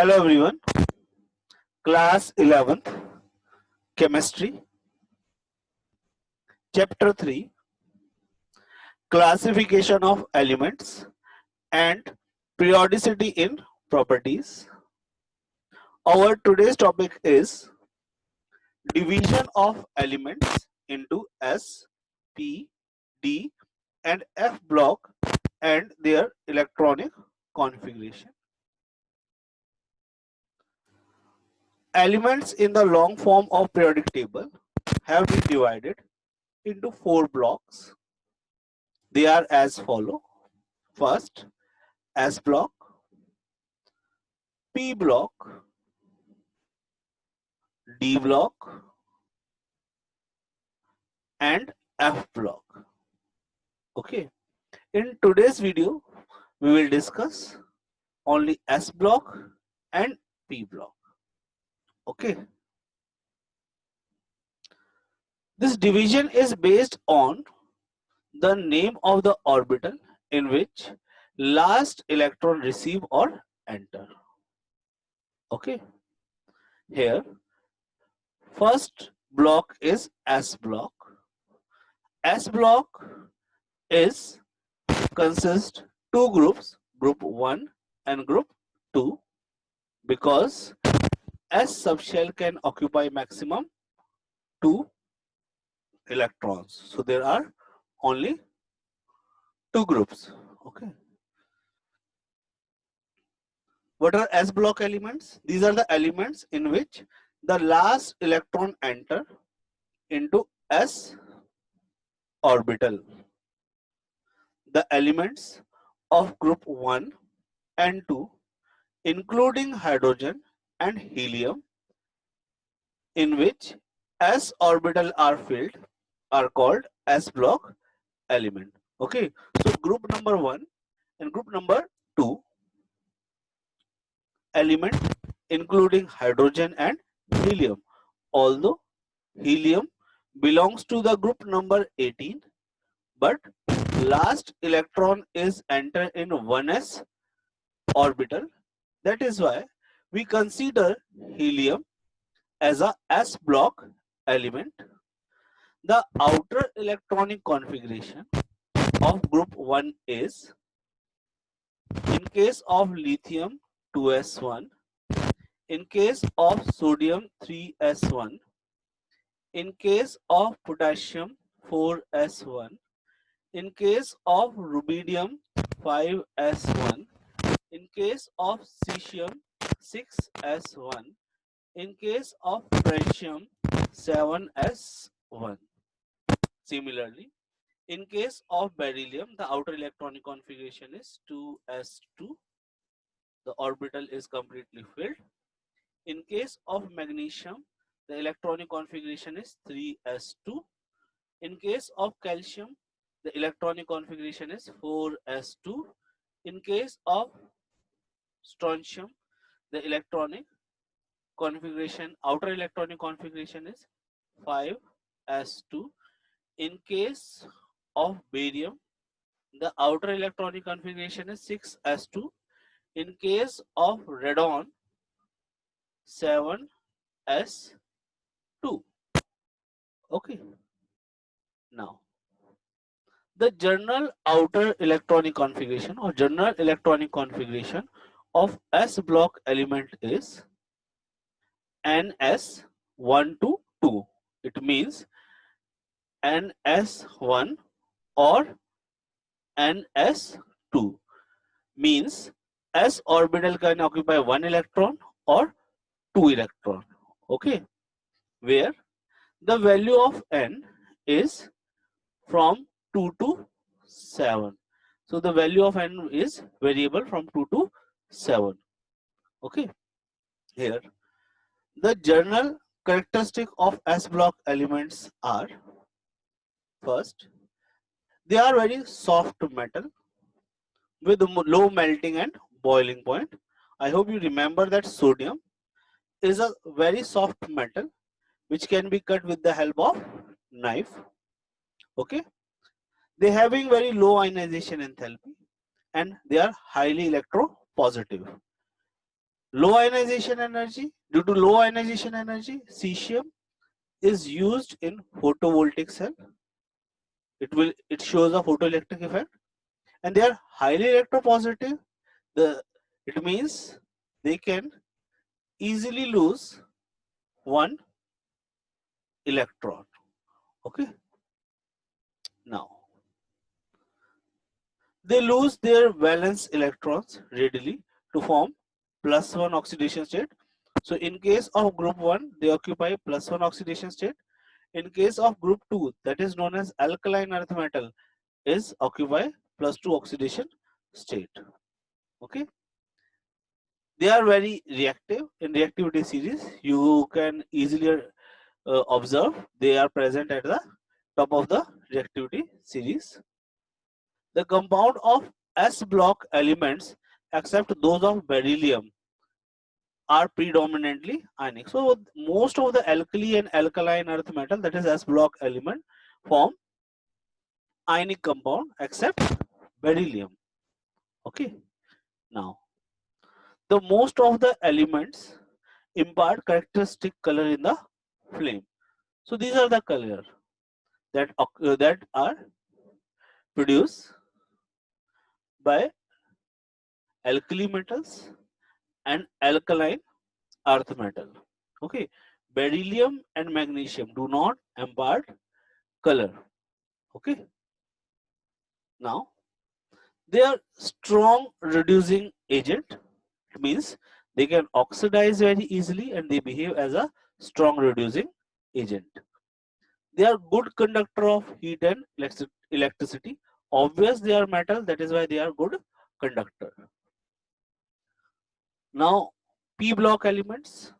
Hello everyone, class 11th, chemistry, chapter 3, classification of elements and periodicity in properties. Our today's topic is division of elements into S, P, D and F block and their electronic configuration. Elements in the long form of periodic table have been divided into 4 blocks. They are as follow. First, S block, P block, D block and F block. Okay. In today's video, we will discuss only S block and P block. Okay. This division is based on the name of the orbital in which last electron receive or enter. Okay. Here, first block is S block. S block is consist two groups, group 1 and group 2, because S subshell can occupy maximum 2 electrons. So there are only 2 groups. Okay. What are S block elements? These are the elements in which the last electron enter into S orbital. The elements of group 1 and 2, including hydrogen and helium, in which S orbital are filled, are called S block element. Okay, so group number 1 and group number 2, element including hydrogen and helium. Although helium belongs to the group number 18, but last electron is entered in 1s orbital. That is why we consider helium as a S block element. The outer electronic configuration of group 1 is, in case of lithium, 2s1, in case of sodium, 3s1, in case of potassium, 4s1, in case of rubidium, 5s1, in case of cesium, 6s1, in case of francium, 7s1. Similarly, in case of beryllium, the outer electronic configuration is 2s2. The orbital is completely filled. In case of magnesium, the electronic configuration is 3s2. In case of calcium, the electronic configuration is 4s2. In case of strontium, the electronic configuration, outer electronic configuration is 5s2. In case of barium, the outer electronic configuration is 6s2. In case of radon, 7s2. Okay. Now, the general outer electronic configuration or general electronic configuration of S block element is NS1 to 2. It means NS1 or NS2 means S orbital can occupy 1 electron or 2 electron. Okay, where the value of N is from 2 to 7. So the value of N is variable from 2 to 7. Okay, here the general characteristic of S block elements are, first, they are very soft metal with low melting and boiling point. I hope you remember that sodium is a very soft metal which can be cut with the help of knife. Okay, they having very low ionization enthalpy and they are highly electropositive. Low ionization energy. Due to low ionization energy, cesium is used in photovoltaic cell. It shows a photoelectric effect, and they are highly electropositive. It means they can easily lose one electron. Okay. Now they lose their valence electrons readily to form +1 oxidation state. So in case of group 1, they occupy +1 oxidation state. In case of group 2, that is known as alkaline earth metal, is occupy +2 oxidation state. Okay. They are very reactive in reactivity series. You can easily observe they are present at the top of the reactivity series. The compound of S block elements, except those of beryllium, are predominantly ionic. So most of the alkali and alkaline earth metal, that is S block element, form ionic compound except beryllium. Okay. Now the most of the elements impart characteristic color in the flame. So these are the color that are produced by alkali metals and alkaline earth metal. Okay, beryllium and magnesium do not impart color. Okay, now they are strong reducing agent. It means they can oxidize very easily and they behave as a strong reducing agent. They are good conductor of heat and electricity. Obvious they are metal, that is why they are good conductor. Now p block elements,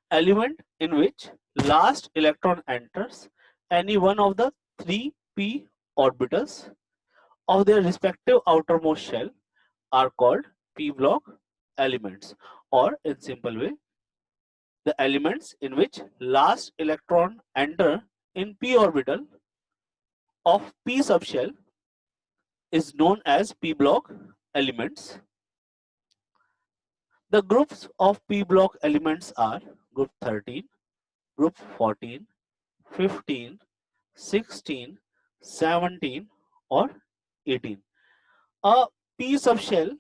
element in which last electron enters any one of the three p orbitals of their respective outermost shell, are called p block elements, or in simple way, the elements in which last electron enter in p orbital of p subshell is known as p block elements. The groups of p block elements are group 13, group 14, 15, 16, 17, or 18. A p subshell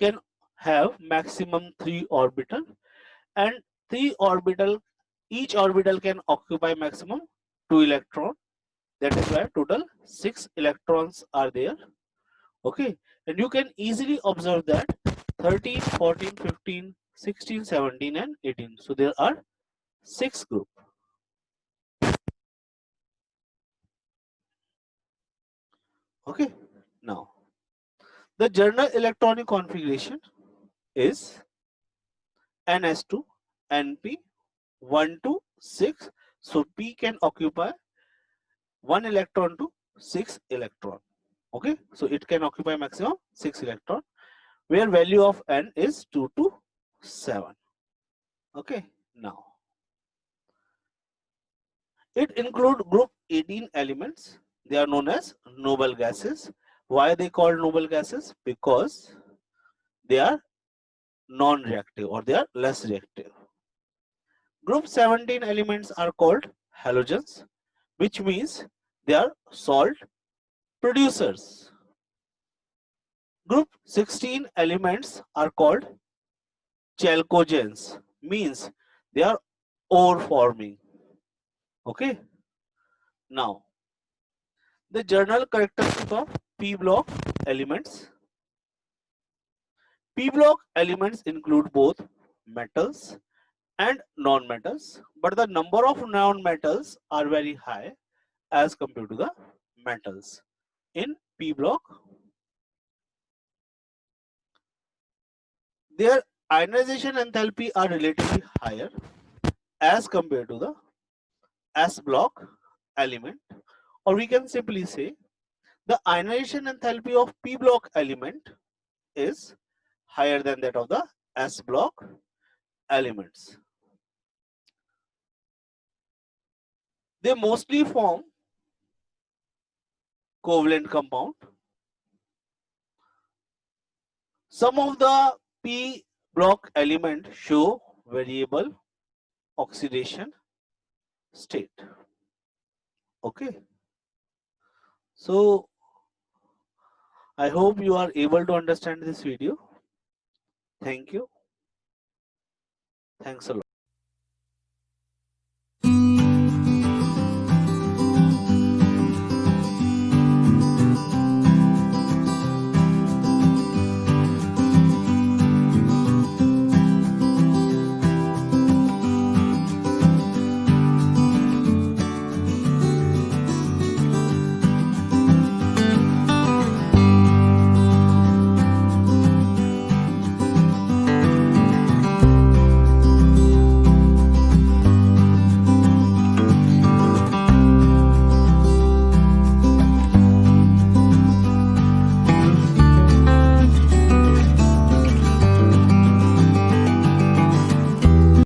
can have maximum 3 orbital, and 3 orbital, each orbital can occupy maximum 2 electron. That is why total 6 electrons are there. Okay, and you can easily observe that 13, 14, 15, 16, 17, and 18. So there are 6 groups. Okay, now the general electronic configuration is NS2, NP, 1 to 6. So P can occupy 1 electron to 6 electron. Okay, so it can occupy maximum 6 electron, where value of N is 2 to 7. Okay, now it include group 18 elements. They are known as noble gases. Why they called noble gases? Because they are non-reactive or they are less reactive. Group 17 elements are called halogens, which means they are salt producers. Group 16 elements are called chalcogens, means they are ore forming. Okay. Now, the general characteristic of p block elements. P block elements include both metals and non-metals, but the number of non-metals are very high as compared to the metals. In p block, their ionization enthalpy are relatively higher as compared to the S block element, or we can simply say the ionization enthalpy of p block element is higher than that of the S block elements. They mostly form covalent compound. Some of the p block element show variable oxidation state. Okay, so I hope you are able to understand this video. Thank you. Thanks a lot.